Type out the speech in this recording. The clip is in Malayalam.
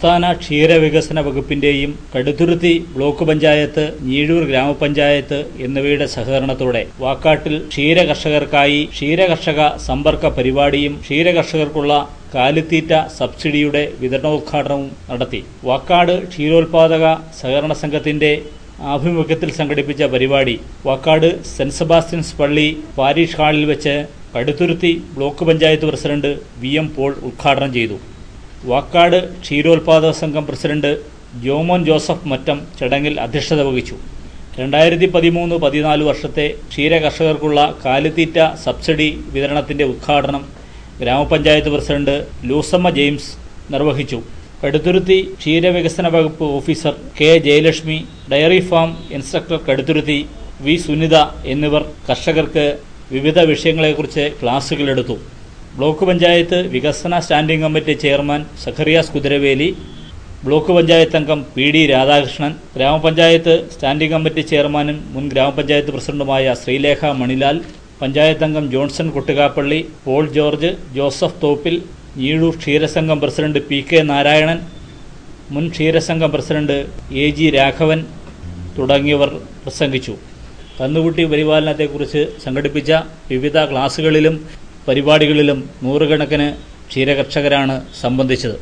സംസ്ഥാന ക്ഷീരവികസന വകുപ്പിന്റെയും കടുത്തുരുത്തി ബ്ലോക്ക് പഞ്ചായത്ത്, ഞീഴൂർ ഗ്രാമപഞ്ചായത്ത് എന്നിവയുടെ സഹകരണത്തോടെ വാക്കാട്ടിൽ ക്ഷീരകർഷകർക്കായി ക്ഷീരകർഷക സമ്പർക്ക പരിപാടിയും ക്ഷീരകർഷകർക്കുള്ള കാലിത്തീറ്റ സബ്സിഡിയുടെ വിതരണോദ്ഘാടനവും നടത്തി. വാക്കാട് ക്ഷീരോത്പാദക സഹകരണ സംഘത്തിന്റെ ആഭിമുഖ്യത്തിൽ സംഘടിപ്പിച്ച പരിപാടി വാക്കാട് സെന്റ് സെബാസ്റ്റ്യൻസ് പള്ളി പാരിഷ് ഹാളിൽ വെച്ച് Kaduthuruthy block panchayat president VM Paul ഉദ്ഘാടനം ചെയ്തു. വാക്കാട് ക്ഷീരോത്പാദക സംഘം പ്രസിഡന്റ് ജോമോൻ ജോസഫ് മറ്റം ചടങ്ങിൽ അധ്യക്ഷത വഹിച്ചു. 2013-14 വർഷത്തെ ക്ഷീരകർഷകർക്കുള്ള കാലിത്തീറ്റ സബ്സിഡി വിതരണത്തിന്റെ ഉദ്ഘാടനം ഗ്രാമപഞ്ചായത്ത് പ്രസിഡന്റ് ലൂസമ്മ ജെയിംസ് നിർവഹിച്ചു. കടുത്തുരുത്തി ക്ഷീരവികസന വകുപ്പ് officer K. Jayalakshmi, dairy farm instructor Kaduthuruthy V. Sunitha എന്നിവർ കർഷകർക്ക് വിവിധ വിഷയങ്ങളെക്കുറിച്ച് ക്ലാസുകളെടുത്തു. ബ്ലോക്ക് പഞ്ചായത്ത് വികസന standing committee chairman Zacharias Kuthiraveli, block panchayat അംഗം PD. രാധാകൃഷ്ണൻ, ഗ്രാമപഞ്ചായത്ത് സ്റ്റാൻഡിംഗ് കമ്മിറ്റി ചെയർമാനും മുൻ ഗ്രാമപഞ്ചായത്ത് പ്രസിഡന്റുമായ ശ്രീലേഖ മണിലാൽ, പഞ്ചായത്ത് അംഗം Johnson Kottukappally, Paul George, Joseph Thoppil, Njeezhoor ക്ഷീരസംഘം പ്രസിഡന്റ് PK. നാരായണൻ, മുൻ ക്ഷീരസംഘം പ്രസിഡന്റ് AG. രാഘവൻ തുടങ്ങിയവർ പ്രസംഗിച്ചു. കന്നുകുട്ടി പരിപാലനത്തെക്കുറിച്ച് സംഘടിപ്പിച്ച വിവിധ ക്ലാസുകളിലും പരിപാടികളിലും നൂറുകണക്കിന് ക്ഷീരകർഷകരാണ് സംബന്ധിച്ചത്.